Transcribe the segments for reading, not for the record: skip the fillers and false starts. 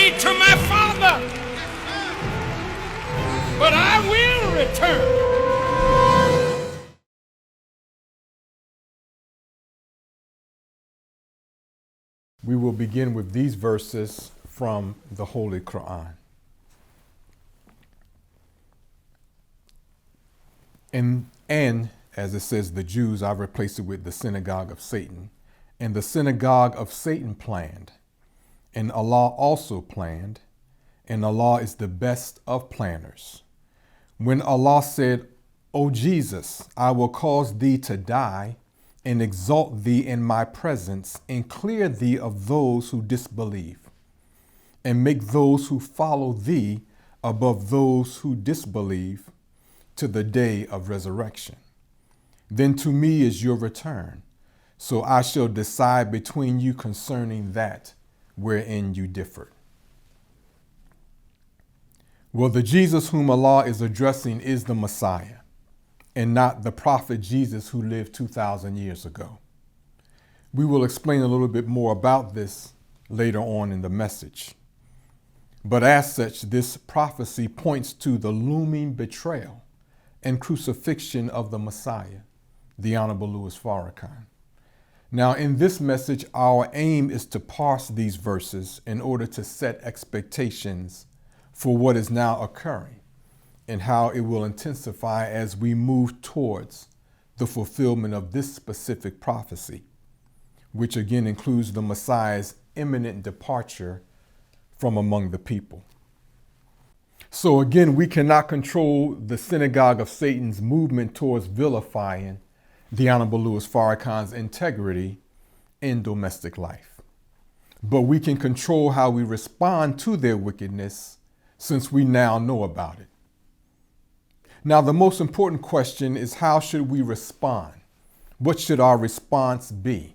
away to my Father, but I will return. We will begin with these verses from the Holy Quran. And as it says, the Jews, I've replaced it with the synagogue of Satan. And the synagogue of Satan planned, and Allah also planned, and Allah is the best of planners. When Allah said, O Jesus, I will cause thee to die, and exalt thee in my presence, and clear thee of those who disbelieve, and make those who follow thee above those who disbelieve to the day of resurrection. Then to me is your return, so I shall decide between you concerning that wherein you differed. Well, the Jesus whom Allah is addressing is the Messiah, and not the prophet Jesus who lived 2,000 years ago. We will explain a little bit more about this later on in the message. But as such, this prophecy points to the looming betrayal and crucifixion of the Messiah, the Honorable Louis Farrakhan. Now, in this message, our aim is to parse these verses in order to set expectations for what is now occurring and how it will intensify as we move towards the fulfillment of this specific prophecy, which again includes the Messiah's imminent departure from among the people. So again, we cannot control the synagogue of Satan's movement towards vilifying the Honorable Louis Farrakhan's integrity in domestic life. But we can control how we respond to their wickedness, since we now know about it. Now, the most important question is, how should we respond? What should our response be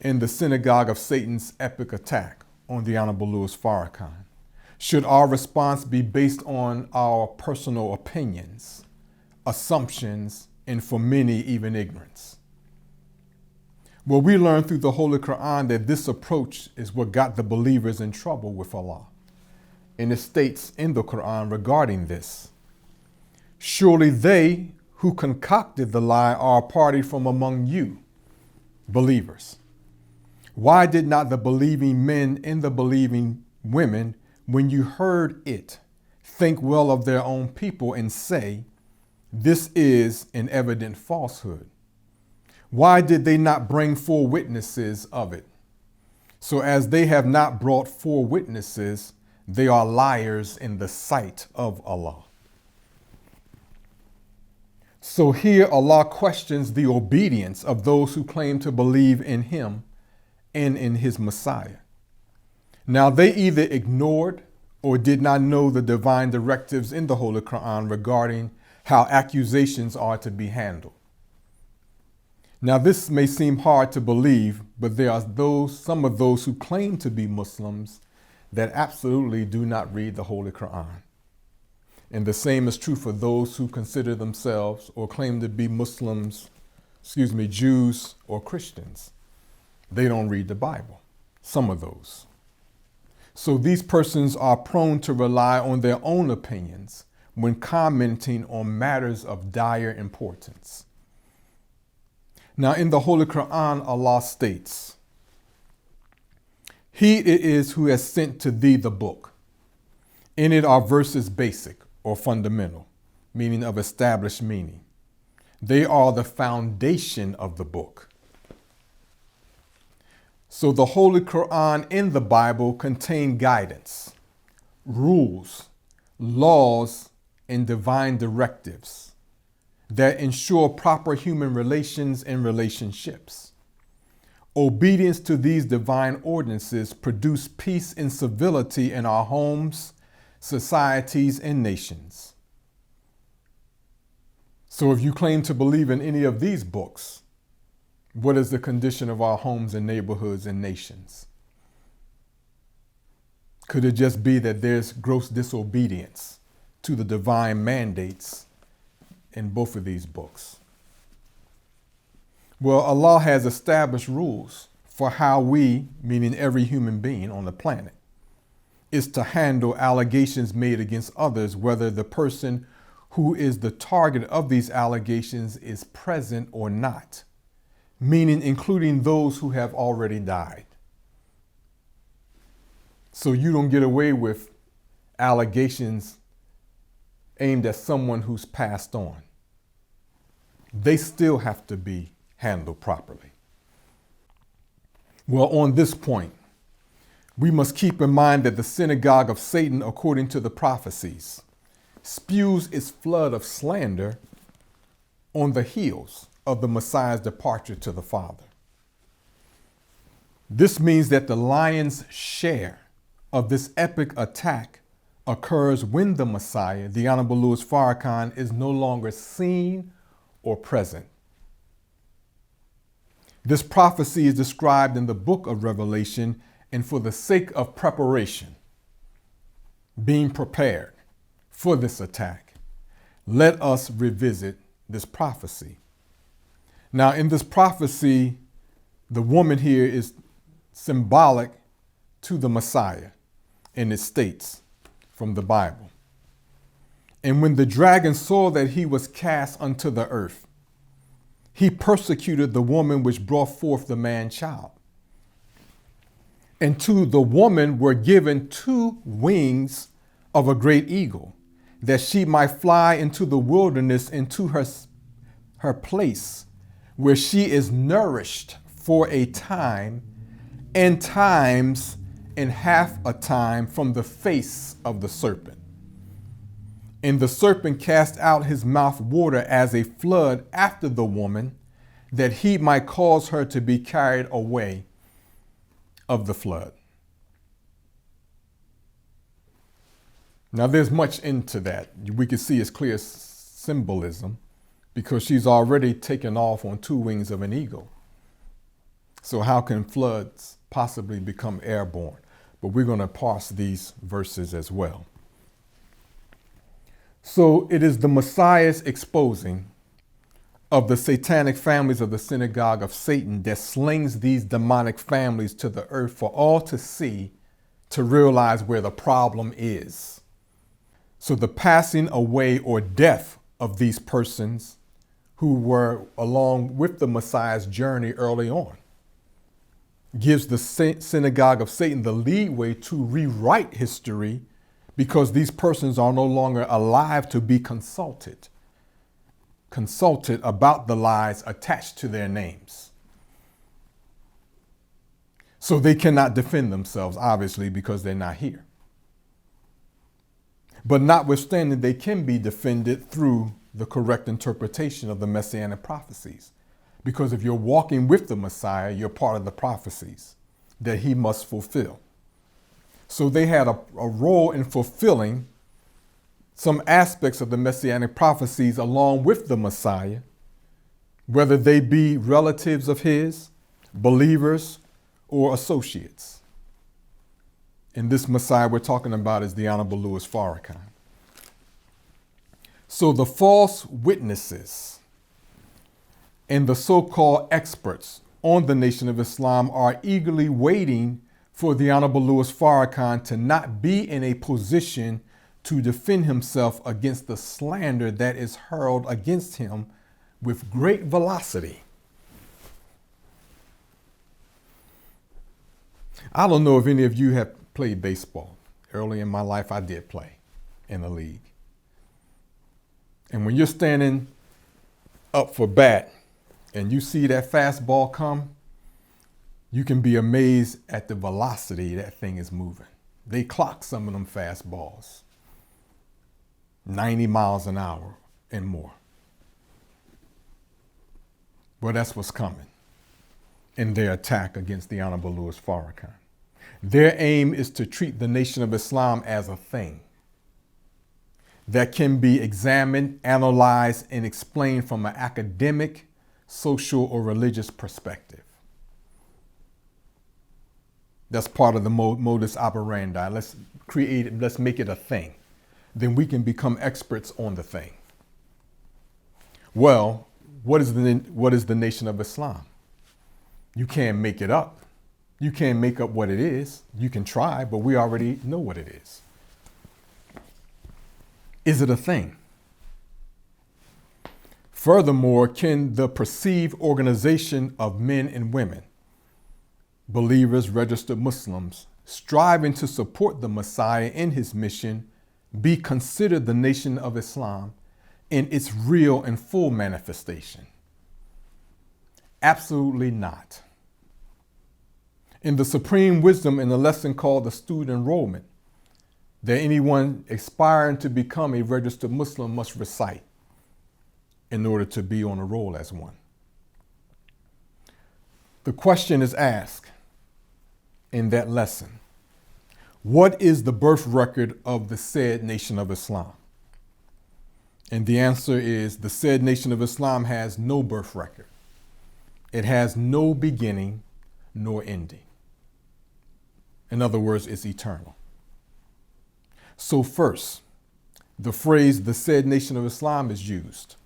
in the synagogue of Satan's epic attack on the Honorable Louis Farrakhan? Should our response be based on our personal opinions, assumptions, and for many, even ignorance? Well, we learn through the Holy Quran that this approach is what got the believers in trouble with Allah. And it states in the Quran regarding this, surely they who concocted the lie are a party from among you, believers. Why did not the believing men and the believing women, when you heard it, think well of their own people and say, this is an evident falsehood? Why did they not bring 4 witnesses of it? So as they have not brought 4 witnesses, they are liars in the sight of Allah. So here Allah questions the obedience of those who claim to believe in Him and in His Messiah. Now they either ignored or did not know the divine directives in the Holy Quran regarding how accusations are to be handled. Now this may seem hard to believe, but there are some of those who claim to be Muslims that absolutely do not read the Holy Quran. And the same is true for those who consider themselves or claim to be Muslims, Jews or Christians. They don't read the Bible, some of those. So these persons are prone to rely on their own opinions when commenting on matters of dire importance. Now in the Holy Quran, Allah states, He it is who has sent to thee the book. In it are verses basic or fundamental, meaning of established meaning. They are the foundation of the book. So the Holy Quran and the Bible contain guidance, rules, laws, and divine directives that ensure proper human relations and relationships. Obedience to these divine ordinances produce peace and civility in our homes, societies, and nations. So if you claim to believe in any of these books, what is the condition of our homes and neighborhoods and nations? Could it just be that there's gross disobedience to the divine mandates in both of these books? Well, Allah has established rules for how we, meaning every human being on the planet, is to handle allegations made against others, whether the person who is the target of these allegations is present or not, meaning including those who have already died. So you don't get away with allegations aimed at someone who's passed on. They still have to be handled properly. Well, on this point, we must keep in mind that the synagogue of Satan, according to the prophecies, spews its flood of slander on the heels of the Messiah's departure to the Father. This means that the lion's share of this epic attack occurs when the Messiah, the Honorable Louis Farrakhan, is no longer seen or present. This prophecy is described in the book of Revelation, and for the sake of preparation, being prepared for this attack, let us revisit this prophecy. Now, in this prophecy, the woman here is symbolic to the Messiah, and it states from the Bible, "And when the dragon saw that he was cast unto the earth, he persecuted the woman which brought forth the man child. And to the woman were given 2 wings of a great eagle, that she might fly into the wilderness, into her place, where she is nourished for a time, and times and half a time from the face of the serpent. And the serpent cast out his mouth water as a flood after the woman, that he might cause her to be carried away of the flood." Now, there's much into that. We can see it's clear symbolism, because she's already taken off on 2 wings of an eagle. So how can floods possibly become airborne? But we're going to parse these verses as well. So it is the Messiah's exposing of the satanic families of the synagogue of Satan that slings these demonic families to the earth for all to see, to realize where the problem is. So the passing away or death of these persons who were along with the Messiah's journey early on gives the synagogue of Satan the leeway to rewrite history, because these persons are no longer alive to be consulted about the lies attached to their names. So they cannot defend themselves, obviously, because they're not here. But notwithstanding, they can be defended through the correct interpretation of the Messianic prophecies. Because if you're walking with the Messiah, you're part of the prophecies that he must fulfill. So they had a role in fulfilling some aspects of the Messianic prophecies along with the Messiah, whether they be relatives of his, believers, or associates. And this Messiah we're talking about is the Honorable Louis Farrakhan. So the false witnesses and the so-called experts on the Nation of Islam are eagerly waiting for the Honorable Louis Farrakhan to not be in a position to defend himself against the slander that is hurled against him with great velocity. I don't know if any of you have played baseball. Early in my life, I did play in the league. And when you're standing up for bat and you see that fastball come, you can be amazed at the velocity that thing is moving. They clock some of them fastballs, 90 miles an hour and more. Well, that's what's coming in their attack against the Honorable Louis Farrakhan. Their aim is to treat the Nation of Islam as a thing that can be examined, analyzed, and explained from an academic, social, or religious perspective. That's part of the modus operandi. Let's make it a thing. Then we can become experts on the thing. Well, what is the Nation of Islam? You can't make it up. You can't make up what it is. You can try, but we already know what it is. Is it a thing? Furthermore, can the perceived organization of men and women, believers, registered Muslims, striving to support the Messiah in his mission, be considered the Nation of Islam in its real and full manifestation? Absolutely not. In the supreme wisdom in the lesson called the student enrollment, that anyone aspiring to become a registered Muslim must recite in order to be on a roll as one. The question is asked in that lesson, what is the birth record of the said Nation of Islam? And the answer is the said Nation of Islam has no birth record. It has no beginning nor ending. In other words, it's eternal. So first, the phrase the said Nation of Islam is used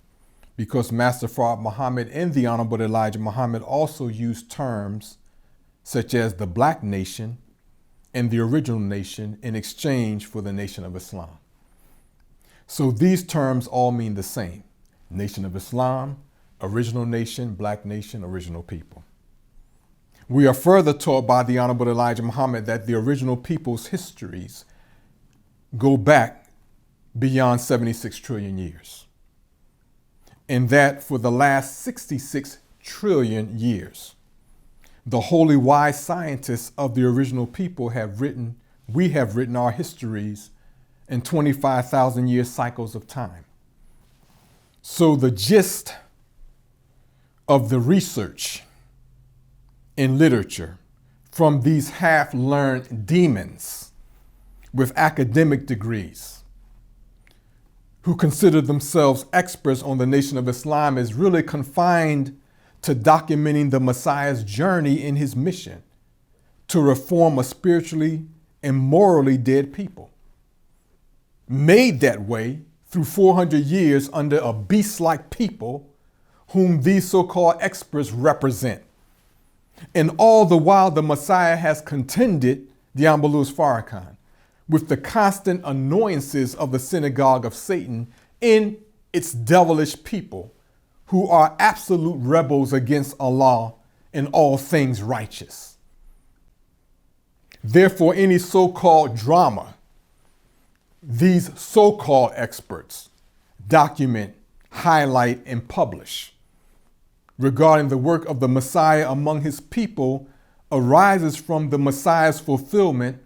because Master Prophet Muhammad and the Honorable Elijah Muhammad also used terms such as the Black Nation and the original nation in exchange for the Nation of Islam. So these terms all mean the same: Nation of Islam, original nation, Black nation, original people. We are further taught by the Honorable Elijah Muhammad that the original people's histories go back beyond 76 trillion years. And that for the last 66 trillion years, the holy wise scientists of the original people we have written our histories in 25,000 year cycles of time. So the gist of the research in literature from these half-learned demons with academic degrees who consider themselves experts on the Nation of Islam is really confined to documenting the Messiah's journey in his mission to reform a spiritually and morally dead people, made that way through 400 years under a beast-like people whom these so-called experts represent. And all the while the Messiah has contended, the Honorable Louis Farrakhan, with the constant annoyances of the synagogue of Satan in its devilish people who are absolute rebels against Allah and all things righteous. Therefore, any so-called drama these so-called experts document, highlight, and publish regarding the work of the Messiah among his people arises from the Messiah's fulfillment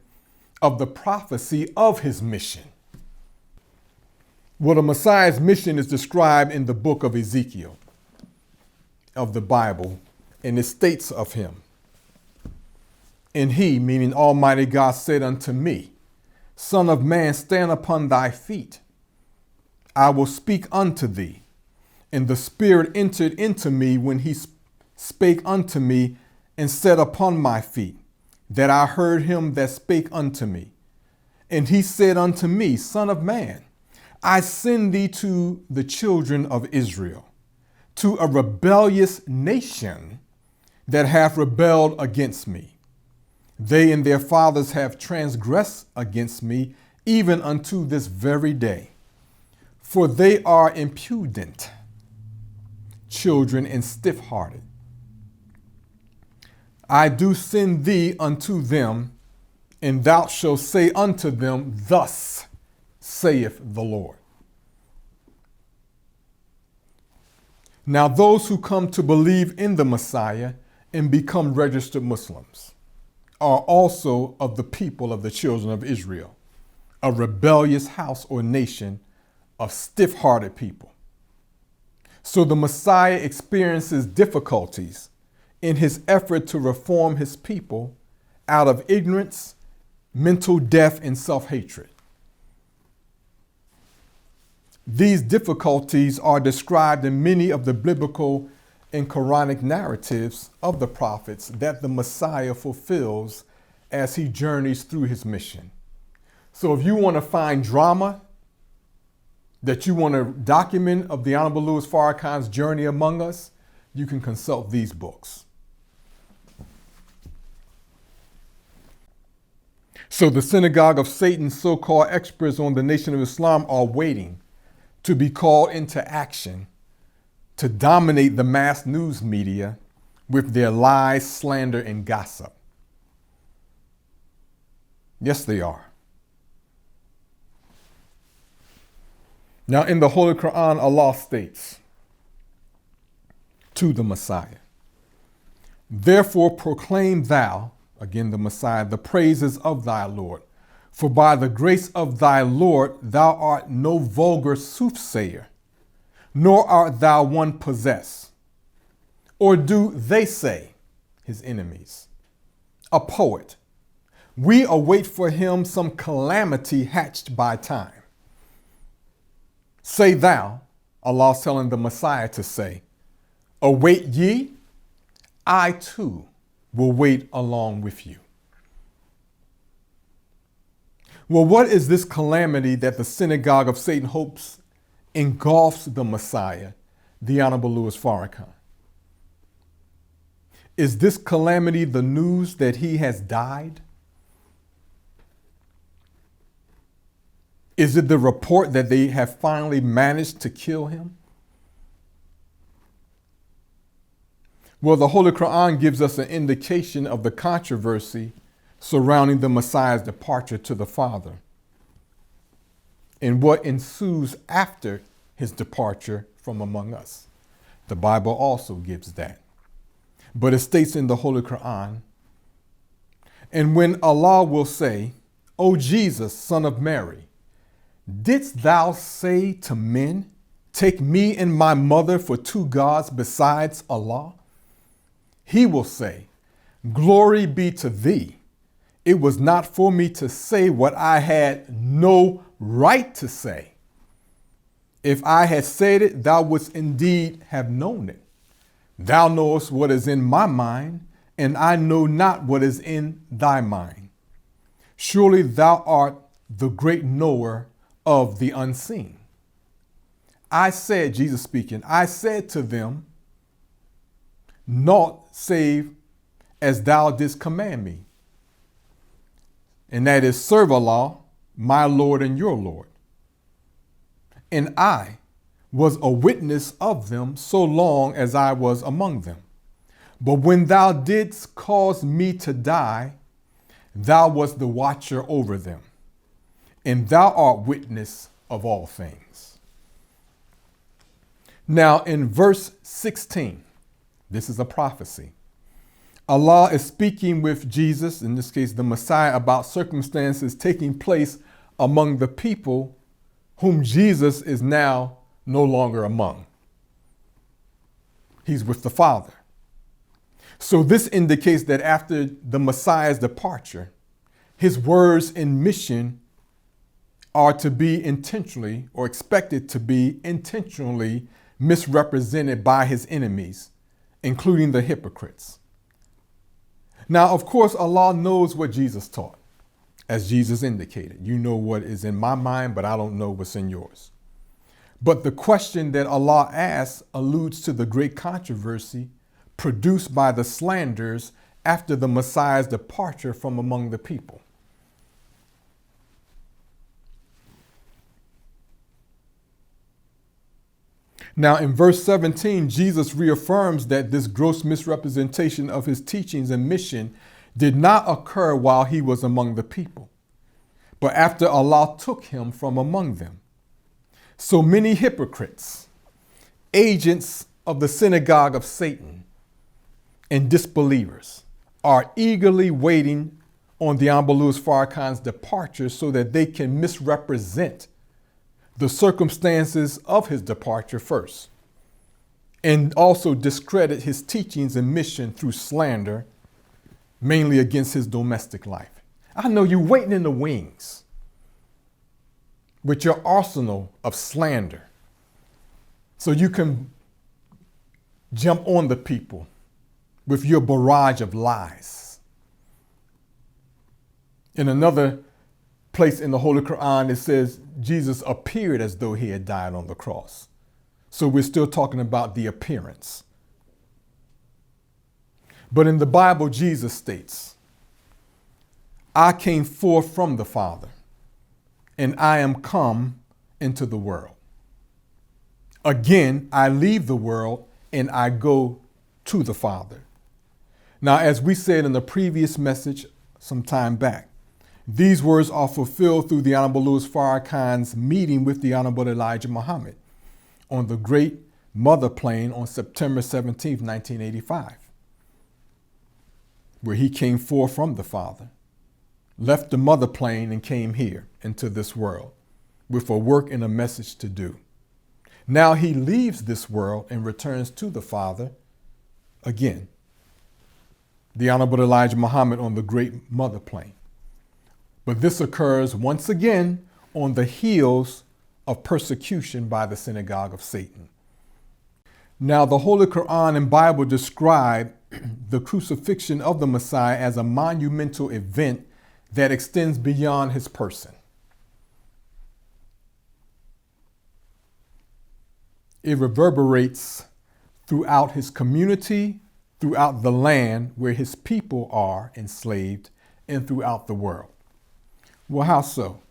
of the prophecy of his mission. Well, the Messiah's mission is described in the book of Ezekiel of the Bible, and it states of him, "And he," meaning Almighty God, "said unto me, Son of man, stand upon thy feet. I will speak unto thee. And the Spirit entered into me when he spake unto me and sat upon my feet, that I heard him that spake unto me. And he said unto me, Son of man, I send thee to the children of Israel, to a rebellious nation that hath rebelled against me. They and their fathers have transgressed against me, even unto this very day. For they are impudent children and stiff-hearted. I do send thee unto them, and thou shalt say unto them, Thus saith the Lord." Now those who come to believe in the Messiah and become registered Muslims are also of the people of the children of Israel, a rebellious house or nation of stiff-hearted people. So the Messiah experiences difficulties in his effort to reform his people out of ignorance, mental death, and self-hatred. These difficulties are described in many of the biblical and Quranic narratives of the prophets that the Messiah fulfills as he journeys through his mission. So if you want to find drama that you want to document of the Honorable Louis Farrakhan's journey among us, you can consult these books. So the synagogue of Satan's so-called experts on the Nation of Islam are waiting to be called into action to dominate the mass news media with their lies, slander, and gossip. Yes, they are. Now, in the Holy Quran, Allah states to the Messiah, "Therefore proclaim thou," again the Messiah, "the praises of thy Lord. For by the grace of thy Lord thou art no vulgar soothsayer, nor art thou one possessed. Or do they say," his enemies, "a poet? We await for him some calamity hatched by time. Say thou," Allah's telling the Messiah to say, "await ye, I too will wait along with you." Well, what is this calamity that the synagogue of Satan hopes engulfs the Messiah, the Honorable Louis Farrakhan? Is this calamity the news that he has died? Is it the report that they have finally managed to kill him? Well, the Holy Quran gives us an indication of the controversy surrounding the Messiah's departure to the Father and what ensues after his departure from among us. The Bible also gives that. But it states in the Holy Quran, "And when Allah will say, O Jesus, son of Mary, didst thou say to men, take me and my mother for two gods besides Allah? He will say, glory be to thee. It was not for me to say what I had no right to say. If I had said it, thou wouldst indeed have known it. Thou knowest what is in my mind, and I know not what is in thy mind. Surely thou art the great knower of the unseen." I said, Jesus speaking, "I said to them, naught save as thou didst command me. And that is, serve Allah, my Lord and your Lord. And I was a witness of them so long as I was among them. But when thou didst cause me to die, thou wast the watcher over them. And thou art witness of all things." Now in verse 16, this is a prophecy. Allah is speaking with Jesus, in this case the Messiah, about circumstances taking place among the people whom Jesus is now no longer among. He's with the Father. So this indicates that after the Messiah's departure, his words and mission are to be intentionally, or expected to be intentionally, misrepresented by his enemies, including the hypocrites. Now, of course, Allah knows what Jesus taught, as Jesus indicated. You know what is in my mind, but I don't know what's in yours. But the question that Allah asks alludes to the great controversy produced by the slanders after the Messiah's departure from among the people. Now, in verse 17, Jesus reaffirms that this gross misrepresentation of his teachings and mission did not occur while he was among the people, but after Allah took him from among them. So many hypocrites, agents of the synagogue of Satan, and disbelievers are eagerly waiting on the Honorable Louis Farrakhan's departure so that they can misrepresent the circumstances of his departure first, and also discredit his teachings and mission through slander, mainly against his domestic life. I know you're waiting in the wings with your arsenal of slander so you can jump on the people with your barrage of lies. In another place in the Holy Quran, it says Jesus appeared as though he had died on the cross. So we're still talking about the appearance. But in the Bible, Jesus states, I came forth from the Father, and I am come into the world. Again, I leave the world and I go to the Father. Now, as we said in the previous message some time back, these words are fulfilled through the Honorable Louis Farrakhan's meeting with the Honorable Elijah Muhammad on the Great Mother Plain on September 17th, 1985, where he came forth from the Father, left the Mother Plain and came here into this world with a work and a message to do. Now he leaves this world and returns to the Father again. The Honorable Elijah Muhammad on the Great Mother Plain. But this occurs once again on the heels of persecution by the synagogue of Satan. Now, the Holy Quran and Bible describe the crucifixion of the Messiah as a monumental event that extends beyond his person. It reverberates throughout his community, throughout the land where his people are enslaved, and throughout the world. Well, how so?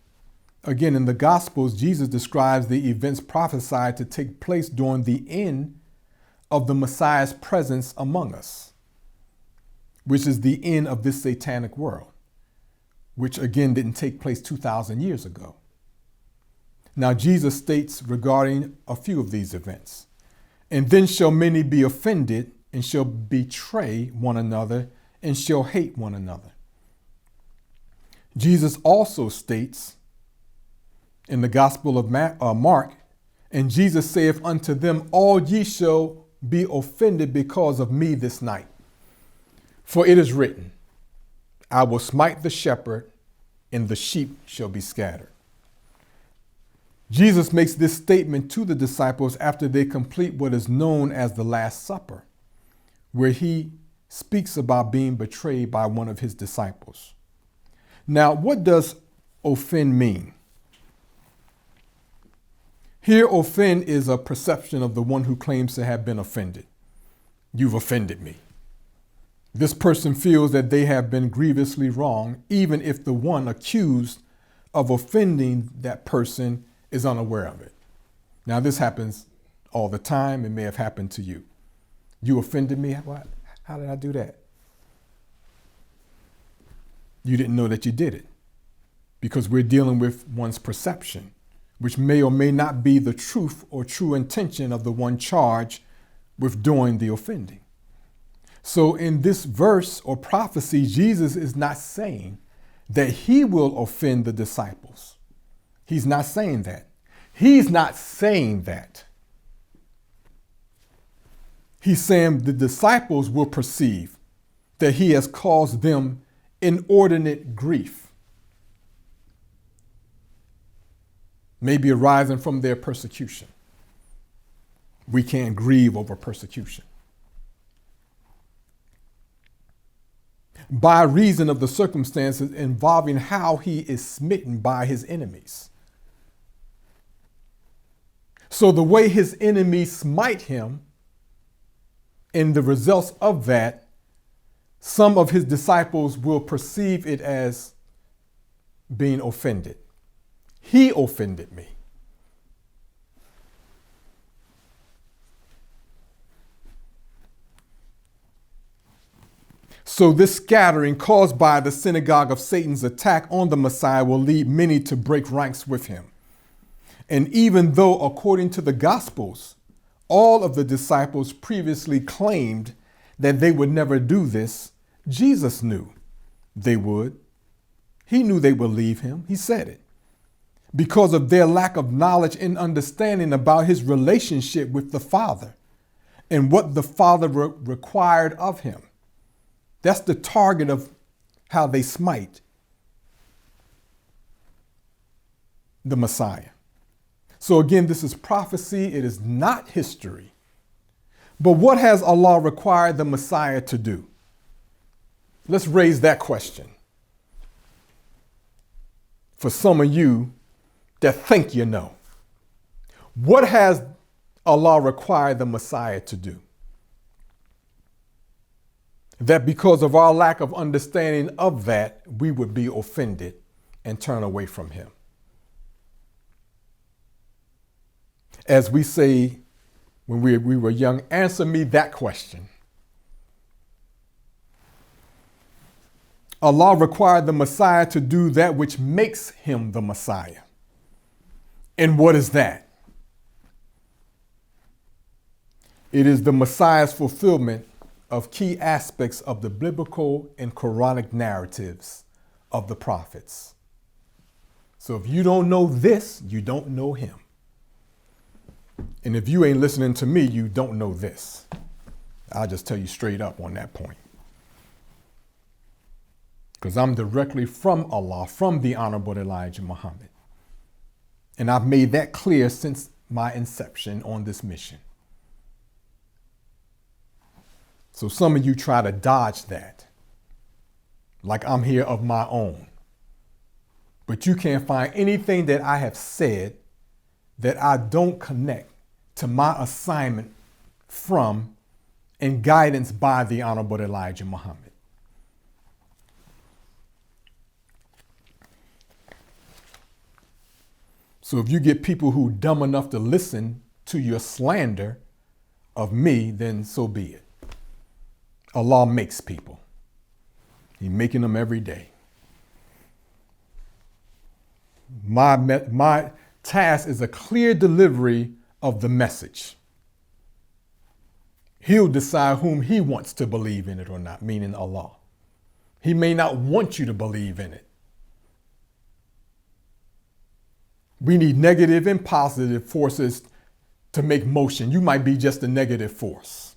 Again, in the Gospels, Jesus describes the events prophesied to take place during the end of the Messiah's presence among us, which is the end of this satanic world, which again didn't take place 2,000 years ago. Now, Jesus states regarding a few of these events, and then shall many be offended and shall betray one another and shall hate one another. Jesus also states in the Gospel of Mark, and Jesus saith unto them, all ye shall be offended because of me this night. For it is written, I will smite the shepherd, and the sheep shall be scattered. Jesus makes this statement to the disciples after they complete what is known as the Last Supper, where he speaks about being betrayed by one of his disciples. Now, what does offend mean? Here, offend is a perception of the one who claims to have been offended. You've offended me. This person feels that they have been grievously wrong, even if the one accused of offending that person is unaware of it. Now, this happens all the time. It may have happened to you. You offended me? What? How did I do that? You didn't know that you did it, because we're dealing with one's perception, which may or may not be the truth or true intention of the one charged with doing the offending. So in this verse or prophecy, Jesus is not saying that he will offend the disciples. He's not saying that. He's not saying that. He's saying the disciples will perceive that he has caused them inordinate grief, maybe arising from their persecution. We can't grieve over persecution. By reason of the circumstances involving how he is smitten by his enemies. So the way his enemies smite him, and the results of that, some of his disciples will perceive it as being offended. He offended me. So this scattering caused by the synagogue of Satan's attack on the Messiah will lead many to break ranks with him. And even though, according to the Gospels, all of the disciples previously claimed that they would never do this, Jesus knew they would. He knew they would leave him. He said it. Because of their lack of knowledge and understanding about his relationship with the Father and what the Father required of him. That's the target of how they smite the Messiah. So again, this is prophecy. It is not history. But what has Allah required the Messiah to do? Let's raise that question. For some of you that think you know, what has Allah required the Messiah to do? that because of our lack of understanding of that, we would be offended and turn away from him. As we say when we were young, answer me that question. Allah required the Messiah to do that which makes him the Messiah. And what is that? It is the Messiah's fulfillment of key aspects of the biblical and Quranic narratives of the prophets. So if you don't know this, you don't know him. And if you ain't listening to me, you don't know this. I'll just tell you straight up on that point. Because I'm directly from Allah, from the Honorable Elijah Muhammad. And I've made that clear since my inception on this mission. So some of you try to dodge that, like I'm here of my own. But you can't find anything that I have said that I don't connect to my assignment from and guidance by the Honorable Elijah Muhammad. So if you get people who dumb enough to listen to your slander of me, then so be it. Allah makes people. He's making them every day. My task is a clear delivery of the message. He'll decide whom he wants to believe in it or not, meaning Allah. He may not want you to believe in it. We need negative and positive forces to make motion. You might be just a negative force.